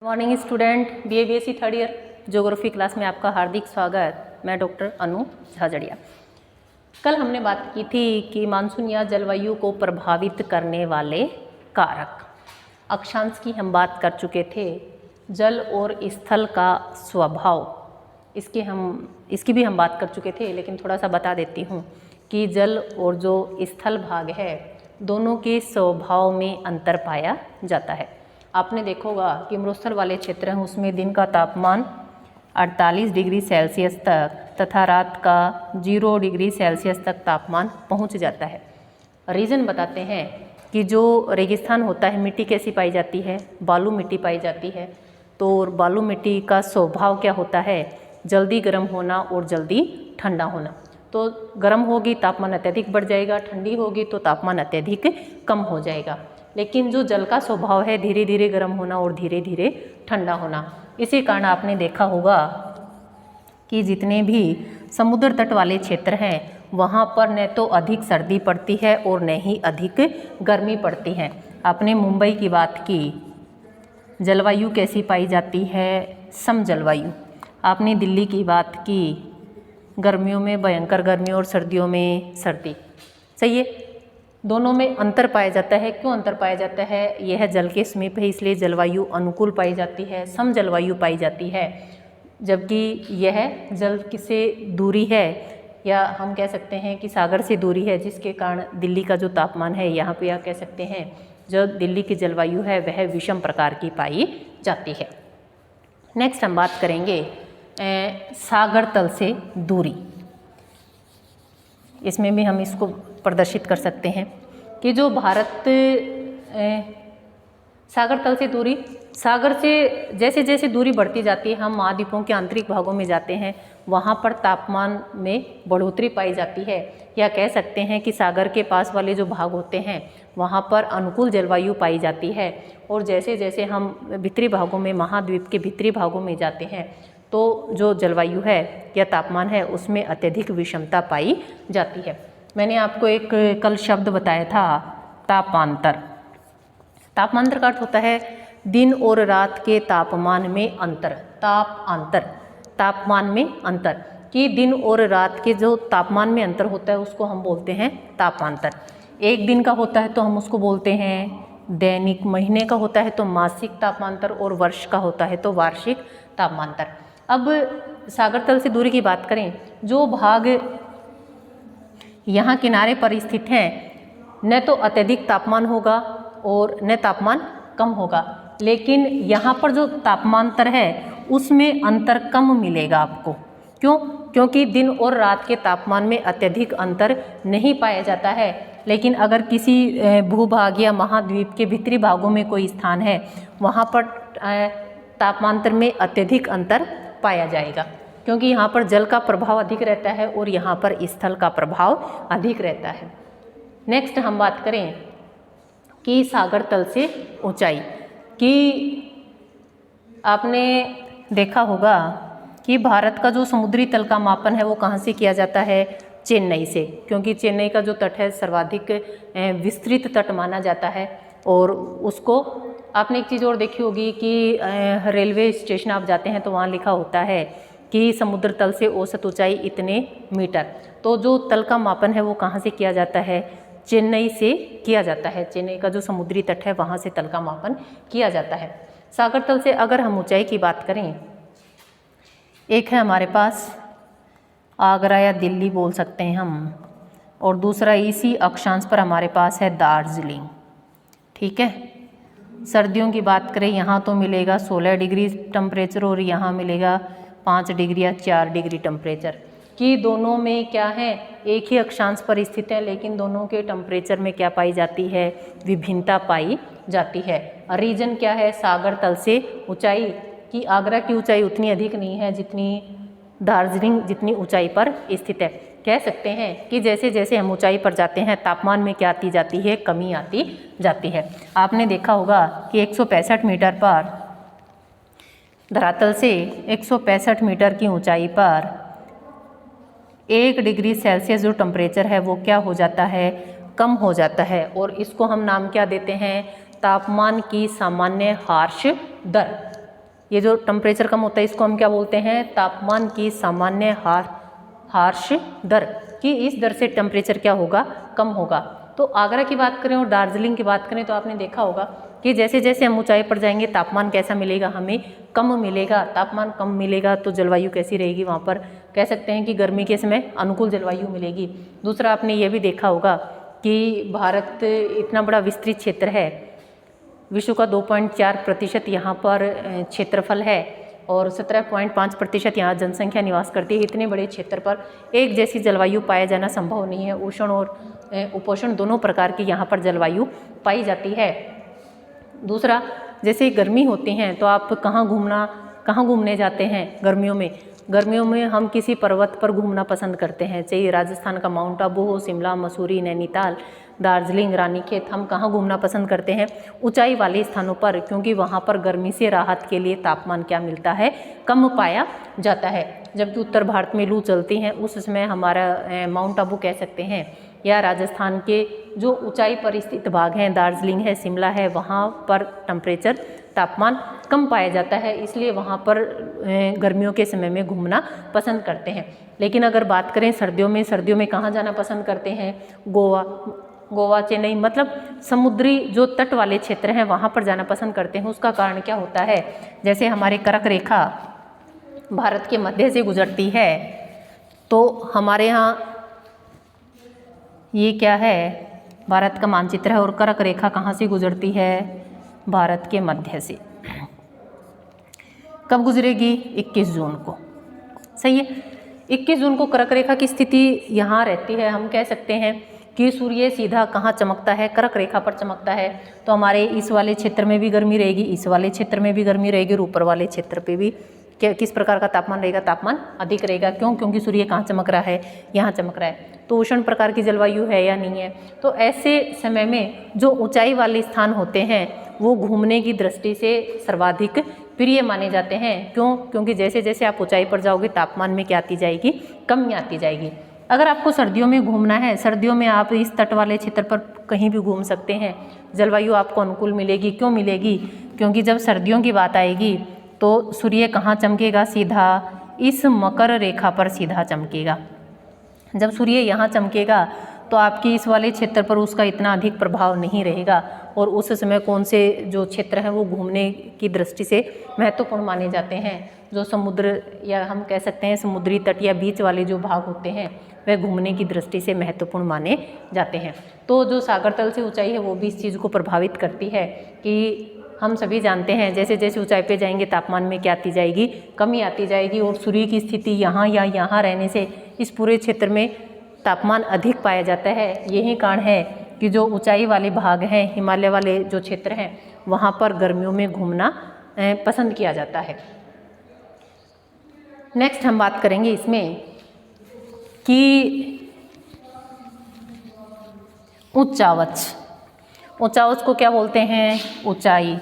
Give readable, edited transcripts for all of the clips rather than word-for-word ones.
Morning student, BA BSc third year geography class में आपका हार्दिक स्वागत। मैं डॉक्टर अनु झाजड़िया। कल हमने बात की थी कि मानसून या जलवायु को प्रभावित करने वाले कारक अक्षांश की हम बात कर चुके थे। जल और स्थल का स्वभाव इसकी भी हम बात कर चुके थे, लेकिन थोड़ा सा बता देती हूँ कि जल और जो स्थल भाग है दोनों के स्वभाव में अंतर पाया जाता है। आपने देखा होगा कि मरुस्थल वाले क्षेत्र हैं उसमें दिन का तापमान 48 डिग्री सेल्सियस तक तथा रात का 0 डिग्री सेल्सियस तक तापमान पहुंच जाता है। रीज़न बताते हैं कि जो रेगिस्तान होता है मिट्टी कैसी पाई जाती है, बालू मिट्टी पाई जाती है। तो बालू मिट्टी का स्वभाव क्या होता है, जल्दी गर्म होना और जल्दी ठंडा होना। तो गर्म होगी तापमान अत्यधिक बढ़ जाएगा, ठंडी होगी तो तापमान अत्यधिक कम हो जाएगा। लेकिन जो जल का स्वभाव है धीरे धीरे गर्म होना और धीरे धीरे ठंडा होना। इसी कारण आपने देखा होगा कि जितने भी समुद्र तट वाले क्षेत्र हैं वहाँ पर न तो अधिक सर्दी पड़ती है और न ही अधिक गर्मी पड़ती है। आपने मुंबई की बात की, जलवायु कैसी पाई जाती है, सम जलवायु। आपने दिल्ली की बात की, गर्मियों में भयंकर गर्मी और सर्दियों में सर्दी। सही है, दोनों में अंतर पाया जाता है। क्यों अंतर पाया जाता है? यह जल के समीप है इसलिए जलवायु अनुकूल पाई जाती है, सम जलवायु पाई जाती है। जबकि यह जल से दूरी है या हम कह सकते हैं कि सागर से दूरी है, जिसके कारण दिल्ली का जो तापमान है यहाँ पे आप कह सकते हैं जो दिल्ली की जलवायु है वह विषम प्रकार की पाई जाती है। नेक्स्ट हम बात करेंगे सागर तल से दूरी। इसमें भी हम इसको प्रदर्शित कर सकते हैं कि जो भारत सागर तल से दूरी, सागर से जैसे जैसे दूरी बढ़ती जाती है हम महाद्वीपों के आंतरिक भागों में जाते हैं वहाँ पर तापमान में बढ़ोतरी पाई जाती है। या कह सकते हैं कि सागर के पास वाले जो भाग होते हैं वहाँ पर अनुकूल जलवायु पाई जाती है। और जैसे जैसे हम भीतरी भागों में, महाद्वीप के भीतरी भागों में जाते हैं तो जो जलवायु है या तापमान है उसमें अत्यधिक विषमता पाई जाती है। मैंने आपको एक कल शब्द बताया था तापांतर। तापांतर का अर्थ होता है दिन और रात के तापमान में अंतर। तापमान में अंतर कि दिन और रात के जो तापमान में अंतर होता है उसको हम बोलते हैं तापांतर। एक दिन का होता है तो हम उसको बोलते हैं दैनिक, महीने का होता है तो मासिक तापांतर और वर्ष का होता है तो वार्षिक तापांतर। अब सागर तल से दूरी की बात करें, जो भाग यहाँ किनारे पर स्थित हैं न तो अत्यधिक तापमान होगा और न तापमान कम होगा, लेकिन यहाँ पर जो तापमांतर है उसमें अंतर कम मिलेगा आपको। क्यों? क्योंकि दिन और रात के तापमान में अत्यधिक अंतर नहीं पाया जाता है। लेकिन अगर किसी भूभाग या महाद्वीप के भीतरी भागों में कोई स्थान है वहाँ पर तापमांतर में अत्यधिक अंतर पाया जाएगा, क्योंकि यहाँ पर जल का प्रभाव अधिक रहता है और यहाँ पर स्थल का प्रभाव अधिक रहता है। नेक्स्ट हम बात करें कि सागर तल से ऊंचाई की। आपने देखा होगा कि भारत का जो समुद्री तल का मापन है वो कहाँ से किया जाता है? चेन्नई से, क्योंकि चेन्नई का जो तट है सर्वाधिक विस्तृत तट माना जाता है। और उसको आपने एक चीज़ और देखी होगी कि रेलवे स्टेशन आप जाते हैं तो वहाँ लिखा होता है कि समुद्र तल से औसत ऊंचाई इतने मीटर। तो जो तल का मापन है वो कहाँ से किया जाता है? चेन्नई से किया जाता है। चेन्नई का जो समुद्री तट है वहाँ से तल का मापन किया जाता है। सागर तल से अगर हम ऊंचाई की बात करें, एक है हमारे पास आगरा या दिल्ली बोल सकते हैं हम, और दूसरा इसी अक्षांश पर हमारे पास है दार्जिलिंग। ठीक है, सर्दियों की बात करें यहाँ तो मिलेगा 16 डिग्री टेम्परेचर और यहाँ मिलेगा 5 डिग्री या 4 डिग्री टेम्परेचर। कि दोनों में क्या है, एक ही अक्षांश पर स्थित है लेकिन दोनों के टेम्परेचर में क्या पाई जाती है? विभिन्नता पाई जाती है। रीजन क्या है? सागर तल से ऊंचाई की आगरा की ऊंचाई उतनी अधिक नहीं है जितनी दार्जिलिंग जितनी ऊंचाई पर स्थित है। कह सकते हैं कि जैसे जैसे हम ऊंचाई पर जाते हैं तापमान में क्या आती जाती है? कमी आती जाती है। आपने देखा होगा कि 165 मीटर पर धरातल से 165 मीटर की ऊंचाई पर 1 डिग्री सेल्सियस जो टेम्परेचर है वो क्या हो जाता है? कम हो जाता है। और इसको हम नाम क्या देते हैं? तापमान की सामान्य हार्श दर। ये जो टेम्परेचर कम होता है इसको हम क्या बोलते हैं, तापमान की सामान्य हार्श दर, कि इस दर से टेम्परेचर क्या होगा, कम होगा। तो आगरा की बात करें और दार्जिलिंग की बात करें तो आपने देखा होगा कि जैसे जैसे हम ऊंचाई पर जाएंगे तापमान कैसा मिलेगा, हमें कम मिलेगा। तापमान कम मिलेगा तो जलवायु कैसी रहेगी, वहाँ पर कह सकते हैं कि गर्मी के समय अनुकूल जलवायु मिलेगी। दूसरा आपने ये भी देखा होगा कि भारत इतना बड़ा विस्तृत क्षेत्र है, विश्व का 2.4% यहाँ पर क्षेत्रफल है और 17.5% यहाँ जनसंख्या निवास करती है। इतने बड़े क्षेत्र पर एक जैसी जलवायु पाया जाना संभव नहीं है। उष्ण और उपोष्ण दोनों प्रकार की यहाँ पर जलवायु पाई जाती है। दूसरा, जैसे गर्मी होती हैं तो आप कहाँ घूमने जाते हैं गर्मियों में? गर्मियों में हम किसी पर्वत पर घूमना पसंद करते हैं, चाहे राजस्थान का माउंट आबू हो, शिमला, मसूरी, नैनीताल, दार्जिलिंग, रानीखेत। हम कहाँ घूमना पसंद करते हैं? ऊंचाई वाले स्थानों पर, क्योंकि वहाँ पर गर्मी से राहत के लिए तापमान क्या मिलता है, कम पाया जाता है। जबकि उत्तर भारत में लू चलती हैं, उस समय हमारा माउंट आबू कह सकते हैं, या राजस्थान के जो ऊंचाई पर स्थित भाग हैं, दार्जिलिंग है, शिमला है, वहाँ पर टेम्परेचर तापमान कम पाया जाता है, इसलिए वहाँ पर गर्मियों के समय में घूमना पसंद करते हैं। लेकिन अगर बात करें सर्दियों में कहाँ जाना पसंद करते हैं? गोवा, चेन्नई, मतलब समुद्री जो तट वाले क्षेत्र हैं वहाँ पर जाना पसंद करते हैं। उसका कारण क्या होता है? जैसे हमारे कर्क रेखा भारत के मध्य से गुजरती है, तो हमारे यहाँ ये क्या है, भारत का मानचित्र है और कर्क रेखा कहाँ से गुजरती है? भारत के मध्य से। कब गुजरेगी? 21 जून को। सही है, 21 जून को कर्क रेखा की स्थिति यहाँ रहती है। हम कह सकते हैं कि सूर्य सीधा कहाँ चमकता है? कर्क रेखा पर चमकता है। तो हमारे इस वाले क्षेत्र में भी गर्मी रहेगी, इस वाले क्षेत्र में भी गर्मी रहेगी और ऊपर वाले क्षेत्र पे भी किस प्रकार का तापमान रहेगा? तापमान अधिक रहेगा। क्यों? क्योंकि सूर्य कहाँ चमक रहा है? यहाँ चमक रहा है। तो उष्ण प्रकार की जलवायु है या नहीं है? तो ऐसे समय में जो ऊंचाई वाले स्थान होते हैं वो घूमने की दृष्टि से सर्वाधिक प्रिय माने जाते हैं। क्यों? क्योंकि जैसे जैसे आप ऊंचाई पर जाओगे तापमान में क्या आती जाएगी? कमी आती जाएगी। अगर आपको सर्दियों में घूमना है, सर्दियों में आप इस तट वाले क्षेत्र पर कहीं भी घूम सकते हैं, जलवायु आपको अनुकूल मिलेगी। क्यों मिलेगी? क्योंकि जब सर्दियों की बात आएगी तो सूर्य कहाँ चमकेगा? सीधा इस मकर रेखा पर सीधा चमकेगा। जब सूर्य यहाँ चमकेगा तो आपकी इस वाले क्षेत्र पर उसका इतना अधिक प्रभाव नहीं रहेगा और उस समय कौन से जो क्षेत्र हैं वो घूमने की दृष्टि से महत्वपूर्ण माने जाते हैं। जो समुद्र या हम कह सकते हैं समुद्री तट या बीच वाले जो भाग होते हैं वह घूमने की दृष्टि से महत्वपूर्ण माने जाते हैं। तो जो सागर तल से ऊंचाई है वो भी इस चीज़ को प्रभावित करती है कि हम सभी जानते हैं जैसे जैसे ऊंचाई पे जाएंगे तापमान में क्या आती जाएगी? कमी आती जाएगी। और सूर्य की स्थिति यहाँ या यहाँ रहने से इस पूरे क्षेत्र में तापमान अधिक पाया जाता है। यही कारण है कि जो ऊंचाई वाले भाग हैं, हिमालय वाले जो क्षेत्र हैं, वहाँ पर गर्मियों में घूमना पसंद किया जाता है। नेक्स्ट हम बात करेंगे इसमें कि उच्चावच को क्या बोलते हैं? ऊंचाई।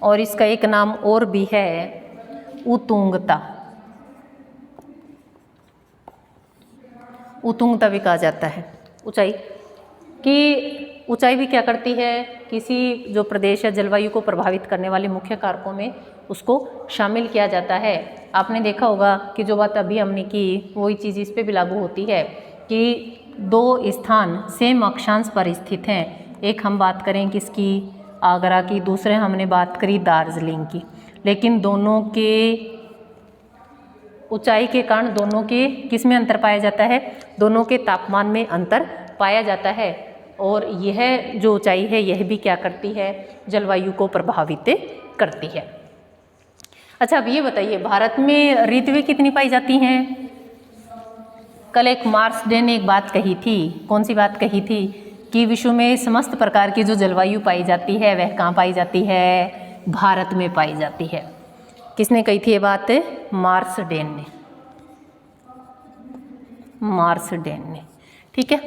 और इसका एक नाम और भी है उत्तुंगता। उत्तुंगता भी कहा जाता है ऊंचाई कि ऊंचाई भी क्या करती है? किसी जो प्रदेश या जलवायु को प्रभावित करने वाले मुख्य कारकों में उसको शामिल किया जाता है। आपने देखा होगा कि जो बात अभी हमने की वही चीज़ इस पे भी लागू होती है कि दो स्थान सेम अक्षांश पर स्थित हैं। एक हम बात करें किसकी? आगरा की। दूसरे हमने बात करी दार्जिलिंग की। लेकिन दोनों के ऊंचाई के कारण दोनों के किस में अंतर पाया जाता है? दोनों के तापमान में अंतर पाया जाता है। और यह जो ऊंचाई है यह भी क्या करती है? जलवायु को प्रभावित करती है। अच्छा, अब ये बताइए भारत में ऋतुएं कितनी पाई जाती हैं? कल एक मार्सडे ने एक बात कही थी। कौन सी बात कही थी? कि विश्व में समस्त प्रकार की जो जलवायु पाई जाती है वह कहाँ पाई जाती है? भारत में पाई जाती है। किसने कही थी ये बात? मार्सडेन ने। ठीक है,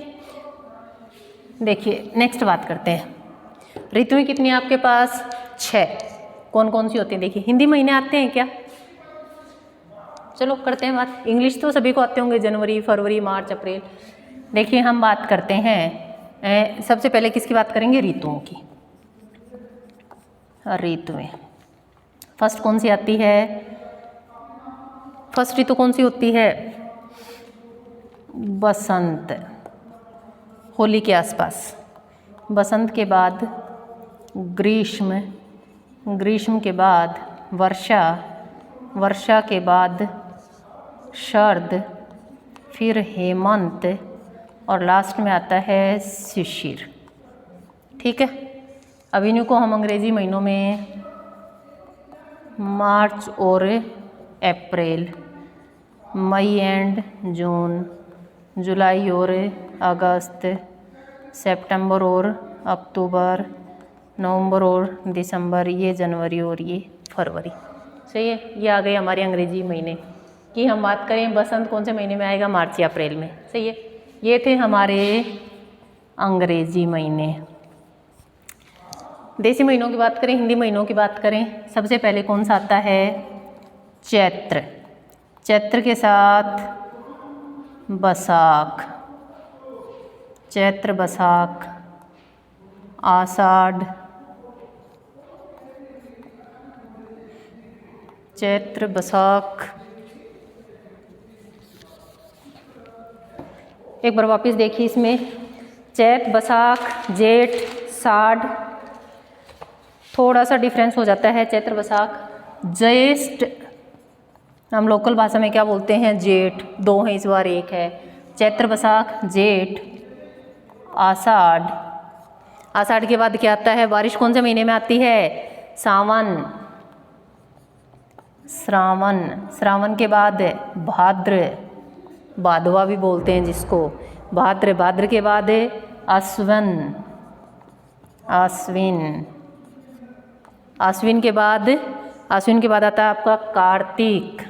देखिए नेक्स्ट बात करते हैं। ऋतुएं कितनी है आपके पास? 6। कौन कौन सी होती हैं? देखिए, हिंदी महीने आते हैं क्या? चलो करते हैं बात। इंग्लिश तो सभी को आते होंगे, जनवरी, फरवरी, मार्च, अप्रैल। देखिए हम बात करते हैं सबसे पहले किसकी बात करेंगे? ऋतुओं की। ऋतुएं फर्स्ट कौन सी आती है? फर्स्ट ऋतु कौन सी होती है? बसंत, होली के आसपास। बसंत के बाद ग्रीष्म, ग्रीष्म के बाद वर्षा, वर्षा के बाद शरद, फिर हेमंत और लास्ट में आता है शिशिर। ठीक है। अब इन्हीं को हम अंग्रेजी महीनों में मार्च और अप्रैल, मई एंड जून, जुलाई और अगस्त, सितंबर और अक्टूबर, नवंबर और दिसंबर, ये जनवरी और ये फरवरी। सही है। ये आ गए हमारे अंग्रेजी महीने की। हम बात करें बसंत कौन से महीने में आएगा? मार्च या अप्रैल में। सही है। ये थे हमारे अंग्रेजी महीने। देसी महीनों की बात करें, हिंदी महीनों की बात करें, सबसे पहले कौन सा आता है? चैत्र। चैत्र के साथ बैसाख, चैत्र, बैसाख, आषाढ़, चैत्र, बैसाख। एक बार वापस देखिए इसमें, चैत, बैसाख, जेठ, साढ़, थोड़ा सा डिफरेंस हो जाता है। चैत्र, बैसाख, ज्येष्ठ हम लोकल भाषा में क्या बोलते हैं? जेठ। दो हैं इस बार, एक है। चैत्र, बैसाख, जेठ, आषाढ़। आषाढ़ के बाद क्या आता है? बारिश कौन से महीने में आती है? सावन, श्रावण। श्रावण के बाद भाद्र, भादवा भी बोलते हैं जिसको, भाद्र। भाद्र के बाद आश्विन, आश्विन। आश्विन के बाद, आश्विन के बाद आता है आपका कार्तिक।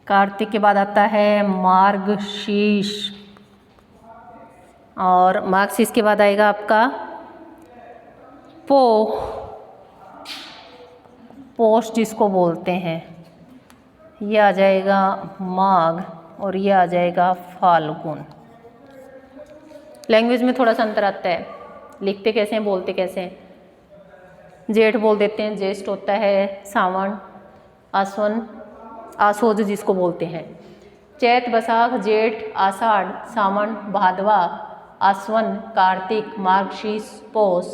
कार्तिक के बाद आता है मार्गशीर्ष, और मार्गशीर्ष के बाद आएगा आपका पोष जिसको बोलते हैं। ये आ जाएगा माघ, और ये आ जाएगा फाल्गुन। लैंग्वेज में थोड़ा सा अंतर आता है, लिखते कैसे हैं, बोलते कैसे हैं। जेठ बोल देते हैं, ज्येष्ठ होता है सावन, आसवन, आसोज जिसको बोलते हैं। चैत, बैसाख, जेठ, आषाढ़, सावन, भादवा, आसवन, कार्तिक, मार्गशीर्ष, पौष,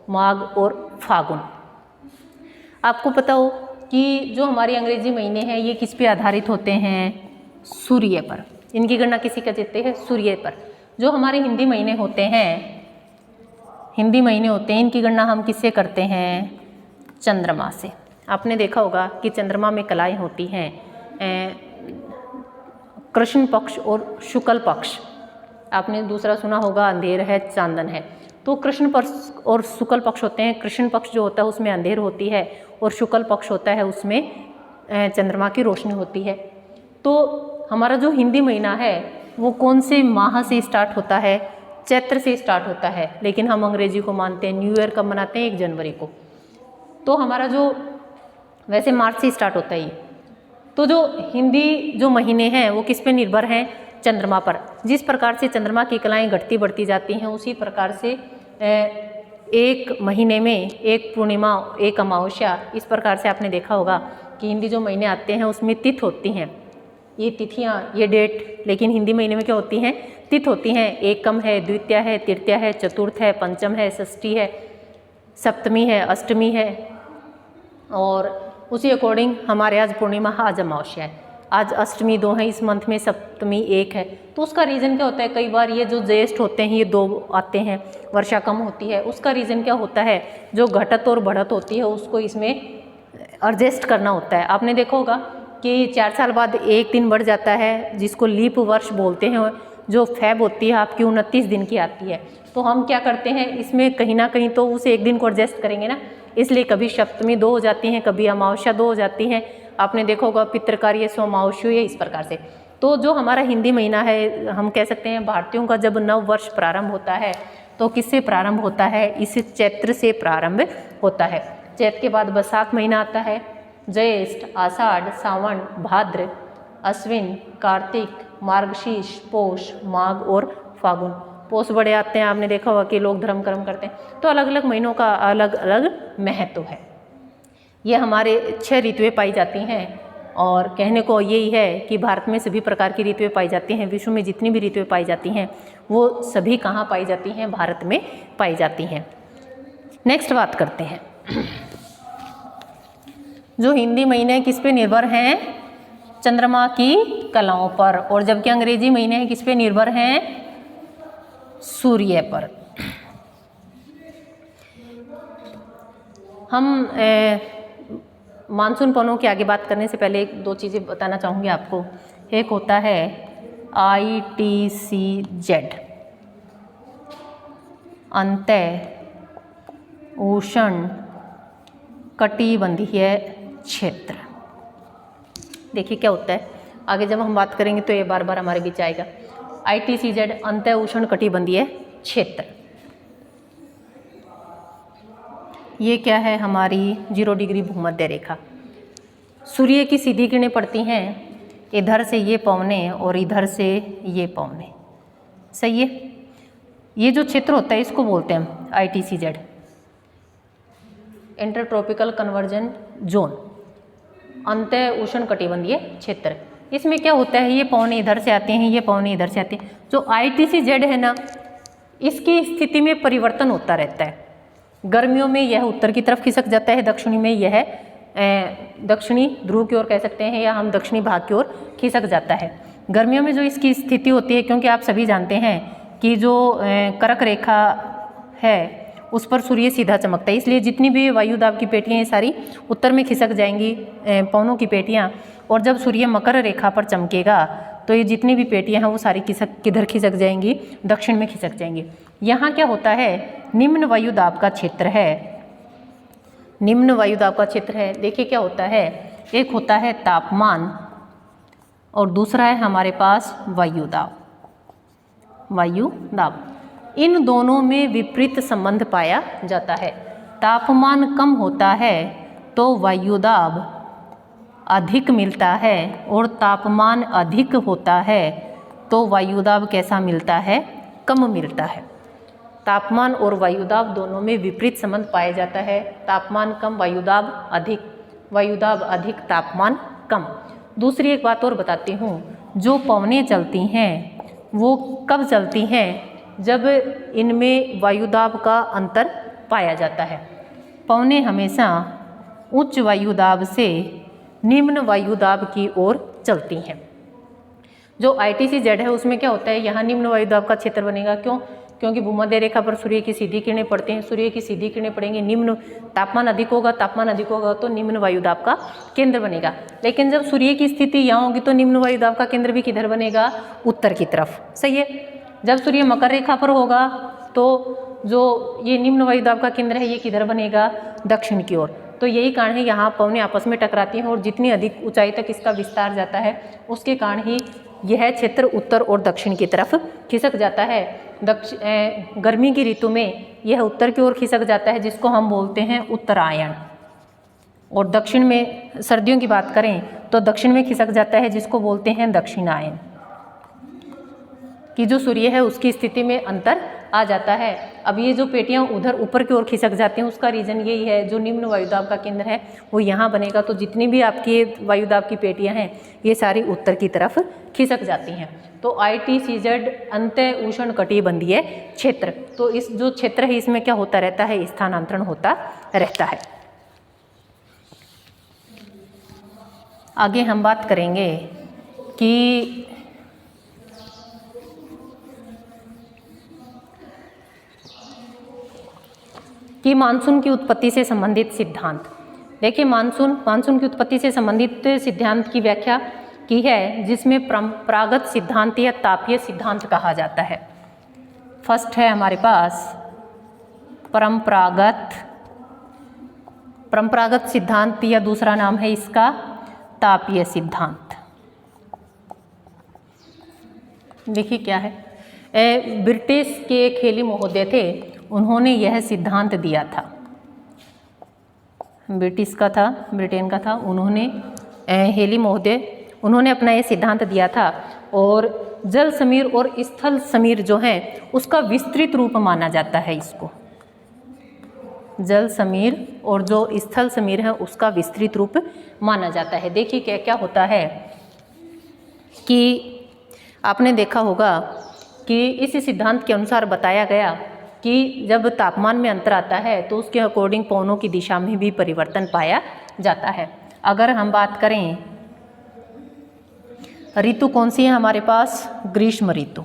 माघ और फागुन। आपको पता हो कि जो हमारी अंग्रेजी महीने हैं ये किस पे आधारित होते हैं? सूर्य पर। इनकी गणना किसी का देते हैं? सूर्य पर। जो हमारे हिंदी महीने होते हैं, हिंदी महीने होते हैं, इनकी गणना हम किससे करते हैं? चंद्रमा से। आपने देखा होगा कि चंद्रमा में कलाएं होती हैं, कृष्ण पक्ष और शुक्ल पक्ष। आपने दूसरा सुना होगा अंधेर है चांदन है। तो कृष्ण पक्ष और शुक्ल पक्ष होते हैं। कृष्ण पक्ष जो होता है उसमें अंधेर होती है, और शुक्ल पक्ष होता है उसमें चंद्रमा की रोशनी होती है। तो हमारा जो हिंदी महीना है वो कौन से माह से स्टार्ट होता है? चैत्र से स्टार्ट होता है। लेकिन हम अंग्रेजी को मानते हैं, न्यू ईयर कब मनाते हैं? 1 जनवरी को। तो हमारा जो वैसे मार्च से स्टार्ट होता है ये। तो जो हिंदी जो महीने हैं वो किस पे निर्भर हैं? चंद्रमा पर। जिस प्रकार से चंद्रमा की कलाएं घटती बढ़ती जाती हैं, उसी प्रकार से एक महीने में एक पूर्णिमा, एक अमावस्या, इस प्रकार से आपने देखा होगा कि हिंदी जो महीने आते हैं उसमें तिथि होती हैं। ये तिथियां, ये डेट, लेकिन हिंदी महीने में क्या होती हैं? तिथि होती हैं। एकम है, द्वितीया है, तृतीया है, चतुर्थ है, पंचम है, षष्ठी है, सप्तमी है, अष्टमी है, और उसी अकॉर्डिंग हमारे आज पूर्णिमा, आज अमावस्या है, आज अष्टमी 2 है, इस मंथ में सप्तमी 1 है। तो उसका रीज़न क्या होता है? कई बार ये जो ज्येष्ठ होते हैं ये 2 आते हैं, वर्षा कम होती है। उसका रीज़न क्या होता है? जो घटत और बढ़त होती है उसको इसमें एडजस्ट करना होता है। आपने देखा होगा कि 4 साल बाद एक दिन बढ़ जाता है, जिसको लीप वर्ष बोलते हैं। जो फैब होती है आपकी 29 दिन की आती है। तो हम क्या करते हैं इसमें, कहीं ना कहीं तो उस एक दिन को एडजस्ट करेंगे ना, इसलिए कभी सप्तमी 2 हो जाती हैं, कभी अमावस्या 2 हो जाती हैं। आपने देखा होगा पितृकार्य सोमावस्यु, इस प्रकार से। तो जो हमारा हिंदी महीना है, हम कह सकते हैं भारतीयों का जब नव वर्ष प्रारंभ होता है तो किससे प्रारंभ होता है? इस चैत्र से प्रारंभ होता है। चैत्र के बाद बैसाख महीना आता है, ज्येष्ठ, आषाढ़, सावन, भाद्र, अश्विन, कार्तिक, मार्गशीर्ष, पौष, माघ और फागुन। पौष बड़े आते हैं, आपने देखा होगा कि लोग धर्म कर्म करते हैं। तो अलग अलग महीनों का अलग अलग महत्व है। ये हमारे 6 ऋतुएं पाई जाती हैं और कहने को यही है कि भारत में सभी प्रकार की ऋतुएं पाई जाती हैं। विश्व में जितनी भी ऋतुएं पाई जाती हैं वो सभी कहाँ पाई जाती हैं? भारत में पाई जाती हैं। नेक्स्ट बात करते हैं, जो हिंदी महीने किस पे निर्भर हैं? चंद्रमा की कलाओं पर, और जबकि अंग्रेजी महीने किस पे निर्भर हैं? सूर्य पर। हम मानसून पवनों की आगे बात करने से पहले एक दो चीज़ें बताना चाहूँगी आपको। एक होता है ITCZ, अंतः उष्ण कटिबंधीय क्षेत्र। देखिए क्या होता है, आगे जब हम बात करेंगे तो ये बार बार हमारे बीच आएगा। ITCZ, अंतः उष्ण कटिबंधीय क्षेत्र। ये क्या है? हमारी 0 डिग्री भूमध्य रेखा। सूर्य की सीधी किरणें पड़ती हैं, इधर से ये पवने और इधर से ये पवने, सही है। ये जो क्षेत्र होता है इसको बोलते हैं ITCZ, इंटरट्रॉपिकल कन्वर्जन जोन, अंतः उष्ण कटिबंधीय क्षेत्र। इसमें क्या होता है, ये पवने इधर से आते हैं, ये पवने इधर से आते हैं। जो ITCZ है ना, इसकी स्थिति में परिवर्तन होता रहता है। गर्मियों में यह उत्तर की तरफ खिसक जाता है, दक्षिणी में यह दक्षिणी ध्रुव की ओर कह सकते हैं, या हम दक्षिणी भाग की ओर खिसक जाता है। गर्मियों में जो इसकी स्थिति होती है, क्योंकि आप सभी जानते हैं कि जो कर्क रेखा है उस पर सूर्य सीधा चमकता है, इसलिए जितनी भी वायुदाब की पेटियाँ ये सारी उत्तर में खिसक जाएंगी, पवनों की पेटियाँ। और जब सूर्य मकर रेखा पर चमकेगा तो ये जितनी भी पेटियाँ हैं वो सारी किधर खिसक जाएंगी? दक्षिण में खिसक जाएंगी। यहाँ क्या होता है, निम्न वायुदाब का क्षेत्र है, निम्न वायुदाब का क्षेत्र है। देखिए क्या होता है, एक होता है तापमान और दूसरा है हमारे पास वायुदाब। वायुदाब, इन दोनों में विपरीत संबंध पाया जाता है। तापमान कम होता है तो वायुदाब अधिक मिलता है, और तापमान अधिक होता है तो वायुदाब कैसा मिलता है? कम मिलता है। तापमान और वायुदाब दोनों में विपरीत संबंध पाया जाता है। तापमान कम, वायुदाब अधिक, वायुदाब अधिक, तापमान कम। दूसरी एक बात और बताती हूँ, जो पवनें चलती हैं वो कब चलती हैं? जब इनमें वायुदाब का अंतर पाया जाता है। पवनें हमेशा उच्च वायुदाब से निम्न वायुदाब की ओर चलती हैं। जो ITCZ है उसमें क्या होता है, यहाँ निम्न वायुदाब का क्षेत्र बनेगा। क्यों? क्योंकि भूमध्य रेखा पर सूर्य की सीधी किरणें पड़ती हैं, सूर्य की सीधी किरणें पड़ेंगी, निम्न तापमान अधिक होगा, तापमान अधिक होगा तो निम्न वायुदाब का केंद्र बनेगा। लेकिन जब सूर्य की स्थिति यहाँ होगी तो निम्न वायुदाब का केंद्र भी किधर बनेगा? उत्तर की तरफ, सही है। जब सूर्य मकर रेखा पर होगा तो जो ये निम्न वायुदाब का केंद्र है ये किधर बनेगा? दक्षिण की ओर। तो यही कारण है यहाँ पवनें आपस में टकराती हैं, और जितनी अधिक ऊंचाई तक इसका विस्तार जाता है उसके कारण ही यह क्षेत्र उत्तर और दक्षिण की तरफ खिसक जाता है। गर्मी की ऋतु में यह उत्तर की ओर खिसक जाता है, जिसको हम बोलते हैं उत्तरायण। और दक्षिण में, सर्दियों की बात करें तो दक्षिण में खिसक जाता है, जिसको बोलते हैं दक्षिणायन। कि जो सूर्य है उसकी स्थिति में अंतर आ जाता है। अब ये जो पेटियां उधर ऊपर की ओर खिसक जाती हैं उसका रीज़न यही है, जो निम्न वायुदाब का केंद्र है वो यहाँ बनेगा, तो जितनी भी आपकी वायुदाब की पेटियां हैं ये सारी उत्तर की तरफ खिसक जाती हैं। तो ITCZ, अंतः उष्ण कटिबंधीय क्षेत्र। तो इस जो क्षेत्र है इसमें क्या होता रहता है? स्थानांतरण होता रहता है। आगे हम बात करेंगे कि मानसून की उत्पत्ति से संबंधित सिद्धांत। देखिए मानसून की उत्पत्ति से संबंधित सिद्धांत की व्याख्या की है, जिसमें परंपरागत सिद्धांत या तापीय सिद्धांत कहा जाता है। फर्स्ट है हमारे पास परंपरागत सिद्धांत, या दूसरा नाम है इसका तापीय सिद्धांत। देखिए क्या है, ब्रिटिश के एक हेली महोदय थे, उन्होंने यह सिद्धांत दिया था। ब्रिटेन का था, उन्होंने हेली महोदय, उन्होंने अपना ये सिद्धांत दिया था। और जल समीर और स्थल समीर जो है उसका विस्तृत रूप माना जाता है इसको। जल समीर और जो स्थल समीर है उसका विस्तृत रूप माना जाता है। देखिए क्या क्या होता है कि आपने देखा होगा कि इस सिद्धांत के अनुसार बताया गया कि जब तापमान में अंतर आता है तो उसके अकॉर्डिंग पवनों की दिशा में भी परिवर्तन पाया जाता है। अगर हम बात करें ऋतु कौन सी है हमारे पास, ग्रीष्म ऋतु।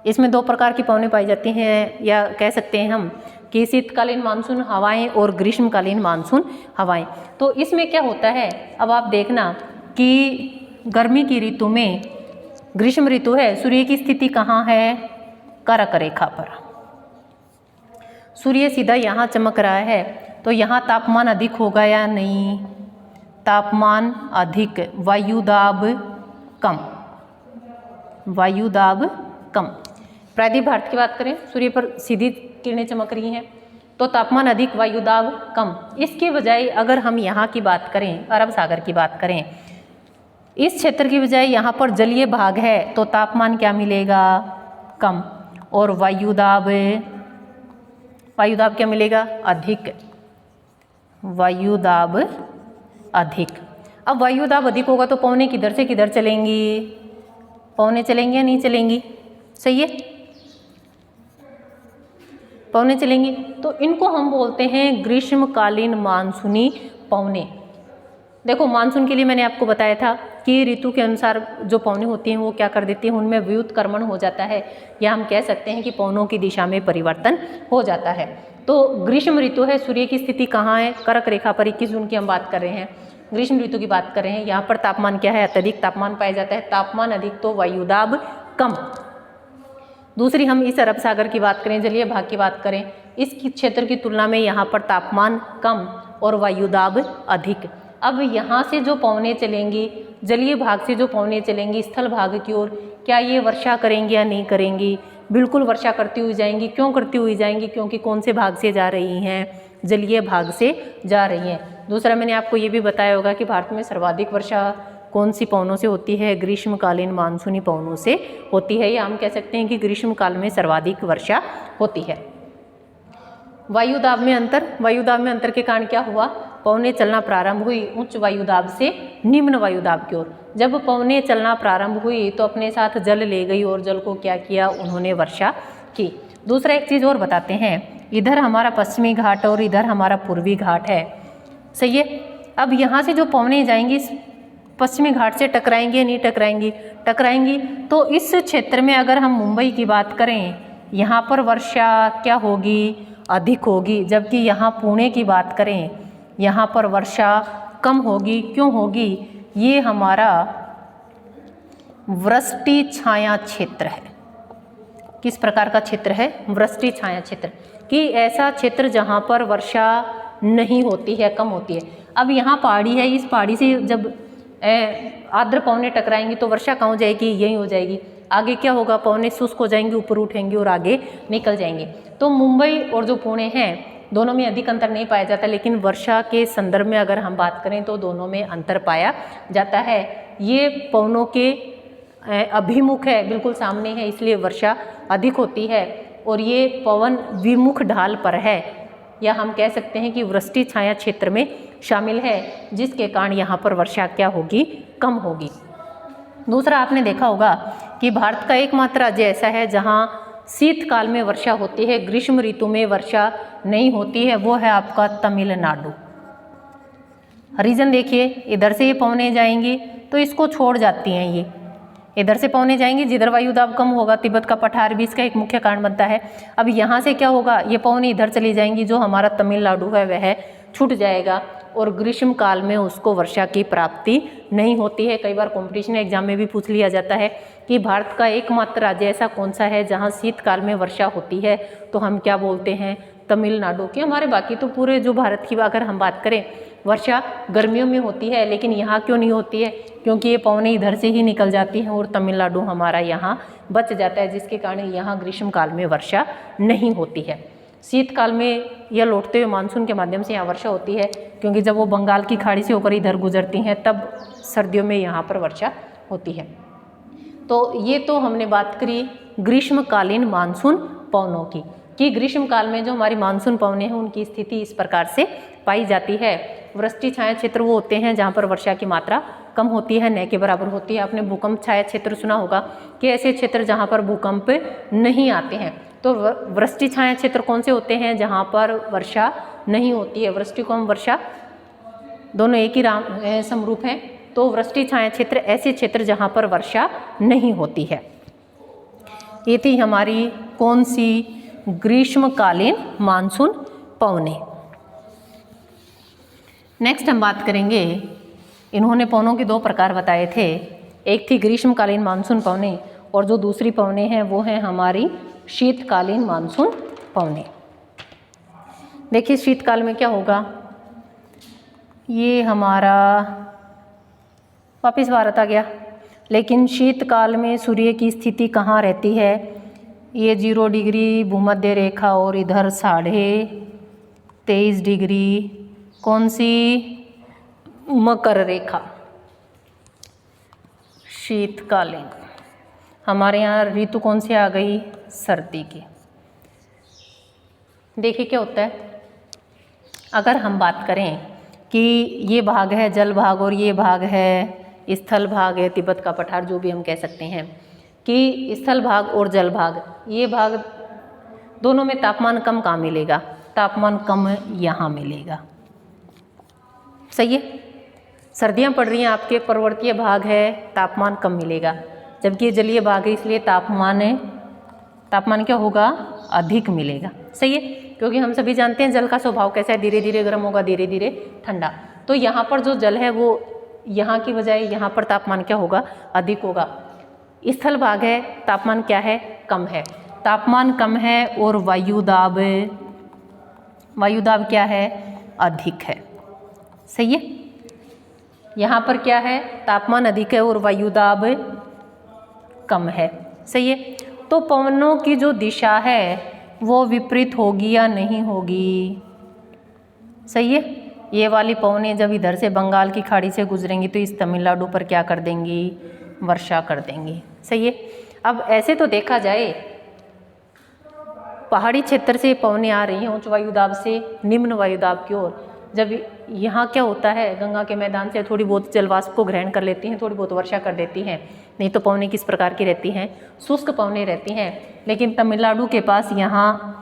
इसमें दो प्रकार की पवनें पाई जाती हैं, या कह सकते हैं हम कि शीतकालीन मानसून हवाएं और ग्रीष्मकालीन मानसून हवाएं। तो इसमें क्या होता है, अब आप देखना कि गर्मी की ऋतु में ग्रीष्म ऋतु है, सूर्य की स्थिति कहाँ है, कर्क रेखा पर। सूर्य सीधा यहाँ चमक रहा है, तो यहाँ तापमान अधिक होगा या नहीं, तापमान अधिक, वायुदाब कम, वायुदाब कम। प्रायद्वीप भारत की बात करें, सूर्य पर सीधी किरणें चमक रही हैं तो तापमान अधिक, वायुदाब कम। इसके बजाय अगर हम यहाँ की बात करें, अरब सागर की बात करें, इस क्षेत्र की बजाय यहाँ पर जलीय भाग है तो तापमान क्या मिलेगा, कम, और वायुदाब क्या मिलेगा, अधिक, वायुदाब अधिक। अब वायुदाब अधिक होगा तो पवनें किधर से किधर चलेंगी, पवनें चलेंगी या नहीं चलेंगी, सही है, पवनें चलेंगी। तो इनको हम बोलते हैं ग्रीष्मकालीन मानसूनी पवनें। देखो मानसून के लिए मैंने आपको बताया था कि ऋतु के अनुसार जो पवनें होती हैं वो क्या कर देती हैं, उनमें व्युत्क्रमण हो जाता है, या हम कह सकते हैं कि पवनों की दिशा में परिवर्तन हो जाता है। तो ग्रीष्म ऋतु है, सूर्य की स्थिति कहाँ है, कर्क रेखा पर, 21 जून की हम बात कर रहे हैं, ग्रीष्म ऋतु की बात कर रहे हैं। यहाँ पर तापमान क्या है, अत्यधिक तापमान पाया जाता है, तापमान अधिक तो वायुदाब कम। दूसरी हम इस अरब सागर की बात करें, जलीय भाग की बात करें, इस क्षेत्र की तुलना में यहाँ पर तापमान कम और वायुदाब अधिक। अब यहाँ से जो पवनें चलेंगी, जलीय भाग से जो पवनें चलेंगी स्थल भाग की ओर, क्या ये वर्षा करेंगी या नहीं करेंगी, बिल्कुल वर्षा करती हुई जाएंगी। क्यों करती हुई जाएंगी, क्योंकि कौन से भाग से जा रही हैं, जलीय भाग से जा रही हैं। दूसरा मैंने आपको ये भी बताया होगा कि भारत में सर्वाधिक वर्षा कौन सी पवनों से होती है, ग्रीष्मकालीन मानसूनी पवनों से होती है, या हम कह सकते हैं कि ग्रीष्मकाल में सर्वाधिक वर्षा होती है। वायुदाब में अंतर, वायुदाब में अंतर के कारण क्या हुआ, पवनें चलना प्रारंभ हुई उच्च वायुदाब से निम्न वायुदाब की ओर। जब पवनें चलना प्रारंभ हुई तो अपने साथ जल ले गई और जल को क्या किया, उन्होंने वर्षा की। दूसरा एक चीज़ और बताते हैं, इधर हमारा पश्चिमी घाट और इधर हमारा पूर्वी घाट है, सही है। अब यहाँ से जो पवनें जाएंगी पश्चिमी घाट से टकराएंगी या नहीं टकराएंगी, टकराएंगी। तो इस क्षेत्र में अगर हम मुंबई की बात करें, यहाँ पर वर्षा क्या होगी, अधिक होगी, जबकि यहाँ पुणे की बात करें, यहाँ पर वर्षा कम होगी। क्यों होगी, ये हमारा वृष्टि छाया क्षेत्र है। किस प्रकार का क्षेत्र है, वृष्टि छाया क्षेत्र, कि ऐसा क्षेत्र जहाँ पर वर्षा नहीं होती है, कम होती है। अब यहाँ पहाड़ी है, इस पहाड़ी से जब आर्द्र पवनें टकराएंगी तो वर्षा कहाँ हो जाएगी, यहीं हो जाएगी। आगे क्या होगा, पवनें शुष्क हो जाएंगी, ऊपर उठेंगी और आगे निकल जाएंगे। तो मुंबई और जो पुणे हैं दोनों में अधिक अंतर नहीं पाया जाता, लेकिन वर्षा के संदर्भ में अगर हम बात करें तो दोनों में अंतर पाया जाता है। ये पवनों के अभिमुख है, बिल्कुल सामने है, इसलिए वर्षा अधिक होती है, और ये पवन विमुख ढाल पर है, या हम कह सकते हैं कि वृष्टि छाया क्षेत्र में शामिल है, जिसके कारण यहाँ पर वर्षा क्या होगी, कम होगी। दूसरा आपने देखा होगा कि भारत का एकमात्र राज्य ऐसा है जहाँ शीतकाल में वर्षा होती है, ग्रीष्म ऋतु में वर्षा नहीं होती है, वो है आपका तमिलनाडु। रीजन देखिए, इधर से ये पवनें जाएंगी तो इसको छोड़ जाती हैं, ये इधर से पवनें जाएंगी, जिधर वायुदाब कम होगा, तिब्बत का पठार भी इसका एक मुख्य कारण बनता है। अब यहाँ से क्या होगा, ये पवनें इधर चली जाएंगी, जो हमारा तमिलनाडु है वह छूट जाएगा, और ग्रीष्म काल में उसको वर्षा की प्राप्ति नहीं होती है। कई बार कॉम्पिटिशन एग्जाम में भी पूछ लिया जाता है कि भारत का एकमात्र राज्य ऐसा कौन सा है जहाँ शीतकाल में वर्षा होती है, तो हम क्या बोलते हैं, तमिलनाडु। कि हमारे बाकी तो पूरे जो भारत की अगर हम बात करें, वर्षा गर्मियों में होती है, लेकिन यहाँ क्यों नहीं होती है, क्योंकि ये पवनें इधर से ही निकल जाती हैं और तमिलनाडु हमारा यहाँ बच जाता है, जिसके कारण यहाँ ग्रीष्म काल में वर्षा नहीं होती है। शीतकाल में यह लौटते हुए मानसून के माध्यम से यहाँ वर्षा होती है, क्योंकि जब वो बंगाल की खाड़ी से होकर इधर गुजरती हैं तब सर्दियों में यहाँ पर वर्षा होती है। तो ये तो हमने बात करी ग्रीष्मकालीन मानसून पवनों की। कि ग्रीष्म काल में जो हमारी मानसून पवनें हैं उनकी स्थिति इस प्रकार से पाई जाती है। वृष्टि छाया क्षेत्र वो होते हैं जहाँ पर वर्षा की मात्रा कम होती है, न के बराबर होती है। आपने भूकंप छाया क्षेत्र सुना होगा कि ऐसे क्षेत्र जहाँ पर भूकंप नहीं आते हैं। तो वृष्टि छाया क्षेत्र कौन से होते हैं? जहाँ पर वर्षा नहीं होती है। वृष्टि को हम वर्षा दोनों एक ही समरूप हैं। तो वृष्टि छाया क्षेत्र ऐसे क्षेत्र जहाँ पर वर्षा नहीं होती है। ये थी हमारी कौन सी? ग्रीष्मकालीन मानसून पवनें। नेक्स्ट हम बात करेंगे, इन्होंने पवनों के दो प्रकार बताए थे। एक थी ग्रीष्मकालीन मानसून पवनें और जो दूसरी पवनें हैं वो हैं हमारी शीतकालीन मानसून पवनें। देखिए शीतकाल में क्या होगा, ये हमारा वापिस भारत आ गया, लेकिन शीतकाल में सूर्य की स्थिति कहाँ रहती है? ये 0 डिग्री भूमध्य रेखा और इधर 23.5 डिग्री कौन सी? मकर रेखा। शीतकालीन हमारे यहाँ ऋतु कौन सी आ गई? सर्दी की। देखिए क्या होता है, अगर हम बात करें कि ये भाग है जल भाग और ये भाग है स्थल भाग है, तिब्बत का पठार जो भी हम कह सकते हैं, कि स्थल भाग और जल भाग, ये भाग दोनों में तापमान कम कहाँ मिलेगा? तापमान कम यहाँ मिलेगा। सही है। सर्दियाँ पड़ रही हैं, आपके पर्वतीय भाग है, तापमान कम मिलेगा, जबकि ये जलीय भाग है इसलिए तापमान क्या होगा? अधिक मिलेगा। सही है, क्योंकि हम सभी जानते हैं जल का स्वभाव कैसा है, धीरे धीरे गर्म होगा, धीरे धीरे ठंडा। तो यहाँ पर जो जल है वो यहाँ की बजाय यहाँ पर तापमान क्या होगा? अधिक होगा। स्थल भाग है, तापमान क्या है? कम है। तापमान कम है और वायुदाब क्या है? अधिक है। सही है। यहाँ पर क्या है? तापमान अधिक है और वायुदाब कम है। सही है। तो पवनों की जो दिशा है वो विपरीत होगी या नहीं होगी? सही है। ये वाली पवनें जब इधर से बंगाल की खाड़ी से गुजरेंगी तो इस तमिलनाडु पर क्या कर देंगी? वर्षा कर देंगी। सही है। अब ऐसे तो देखा जाए पहाड़ी क्षेत्र से पवनें आ रही हैं उच्च वायुदाब से निम्न वायुदाब की ओर। जब यहाँ क्या होता है, गंगा के मैदान से थोड़ी बहुत जलवाष्प को ग्रहण कर लेती हैं, थोड़ी बहुत वर्षा कर देती हैं। नहीं तो पवनें किस प्रकार की रहती हैं? शुष्क पवनें रहती हैं। लेकिन तमिलनाडु के पास यहाँ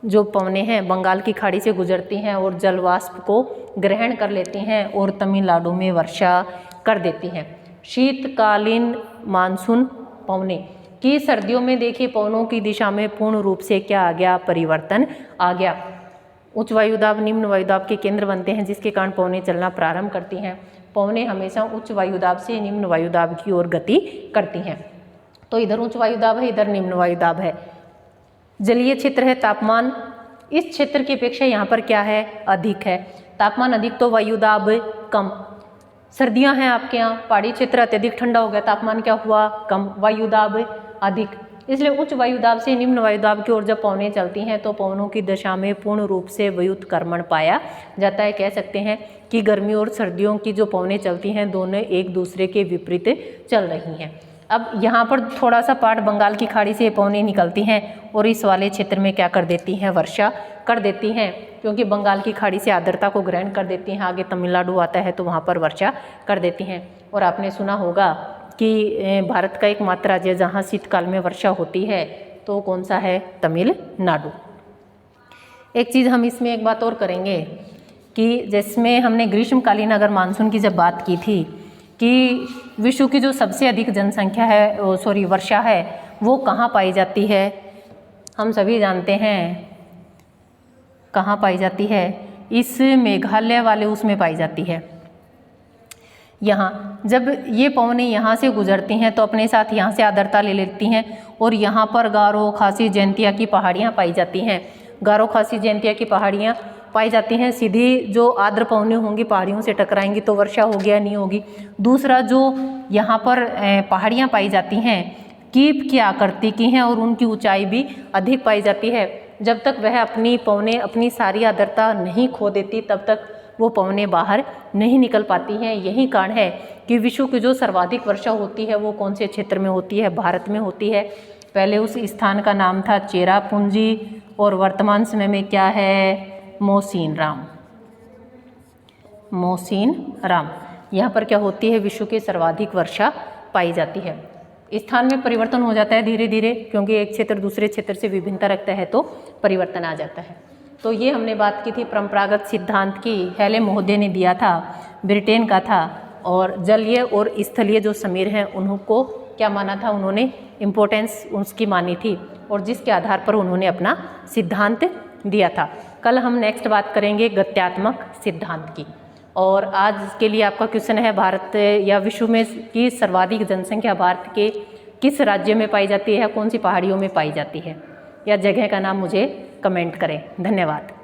जो पवनें हैं बंगाल की खाड़ी से गुजरती हैं और जलवाष्प को ग्रहण कर लेती हैं और तमिलनाडु में वर्षा कर देती हैं। शीतकालीन मानसून पवनें कि सर्दियों में देखिए पवनों की दिशा में पूर्ण रूप से क्या आ गया? परिवर्तन आ गया। उच्च वायुदाब निम्न वायुदाब के केंद्र बनते हैं जिसके कारण पवनें चलना प्रारंभ करती हैं। पवनें हमेशा उच्च वायुदाब से निम्न वायुदाब की ओर गति करती हैं। तो इधर उच्च वायुदाब है, इधर निम्न वायुदाब है। जलीय क्षेत्र है, तापमान इस क्षेत्र की अपेक्षा यहाँ पर क्या है? अधिक है। तापमान अधिक तो वायुदाब कम। सर्दियाँ हैं आपके यहाँ, पहाड़ी क्षेत्र अत्यधिक ठंडा हो गया, तापमान क्या हुआ? कम, वायुदाब अधिक। इसलिए उच्च वायुदाब से निम्न वायुदाब की ओर जब पवनें चलती हैं तो पवनों की दशा में पूर्ण रूप से व्युत्क्रमण पाया जाता है। कह सकते हैं कि गर्मी और सर्दियों की जो पवनें चलती हैं दोनों एक दूसरे के विपरीत चल रही हैं। अब यहाँ पर थोड़ा सा पार्ट बंगाल की खाड़ी से पवनें निकलती हैं और इस वाले क्षेत्र में क्या कर देती हैं? वर्षा कर देती हैं, क्योंकि बंगाल की खाड़ी से आर्द्रता को ग्रहण कर देती हैं। आगे तमिलनाडु आता है तो वहाँ पर वर्षा कर देती हैं। और आपने सुना होगा कि भारत का एकमात्र राज्य जहाँ शीतकाल में वर्षा होती है तो कौन सा है? तमिलनाडु। एक चीज़ हम इसमें एक बात और करेंगे कि जिसमें हमने ग्रीष्मकालीन अगर मानसून की जब बात की थी कि विश्व की जो सबसे अधिक जनसंख्या है वर्षा है वो कहाँ पाई जाती है? हम सभी जानते हैं कहाँ पाई जाती है? इस मेघालय वाले उसमें पाई जाती है। यहाँ जब ये पवनें यहाँ से गुजरती हैं तो अपने साथ यहाँ से आर्द्रता ले लेती हैं और यहाँ पर गारो खासी जयंतिया की पहाड़ियाँ पाई जाती हैं। गारो खासी जयंतिया की पहाड़ियाँ पाई जाती हैं। सीधी जो आर्द्र पवनें होंगी पहाड़ियों से टकराएंगी तो वर्षा होगी या नहीं होगी? दूसरा जो यहाँ पर पहाड़ियाँ पाई जाती हैं कीप की आकृति की हैं और उनकी ऊंचाई भी अधिक पाई जाती है। जब तक वह अपनी पवनें अपनी सारी आर्द्रता नहीं खो देती तब तक वो पवनें बाहर नहीं निकल पाती हैं। यही कारण है कि विश्व की जो सर्वाधिक वर्षा होती है वो कौन से क्षेत्र में होती है? भारत में होती है। पहले उस स्थान का नाम था चेरापूंजी और वर्तमान समय में क्या है, मोसीनराम। मोसीनराम यहाँ पर क्या होती है, विश्व की सर्वाधिक वर्षा पाई जाती है। स्थान में परिवर्तन हो जाता है धीरे धीरे, क्योंकि एक क्षेत्र दूसरे क्षेत्र से विभिन्नता रखता है तो परिवर्तन आ जाता है। तो ये हमने बात की थी परंपरागत सिद्धांत की, हेले महोदय ने दिया था, ब्रिटेन का था। और जलीय और स्थलीय जो समीर हैं उनको क्या माना था, उन्होंने इम्पोर्टेंस उसकी मानी थी और जिसके आधार पर उन्होंने अपना सिद्धांत दिया था। कल हम नेक्स्ट बात करेंगे गत्यात्मक सिद्धांत की। और आज के लिए आपका क्वेश्चन है, भारत या विश्व में की सर्वाधिक जनसंख्या भारत के किस राज्य में पाई जाती है, कौन सी पहाड़ियों में पाई जाती है, या जगह का नाम मुझे कमेंट करें। धन्यवाद।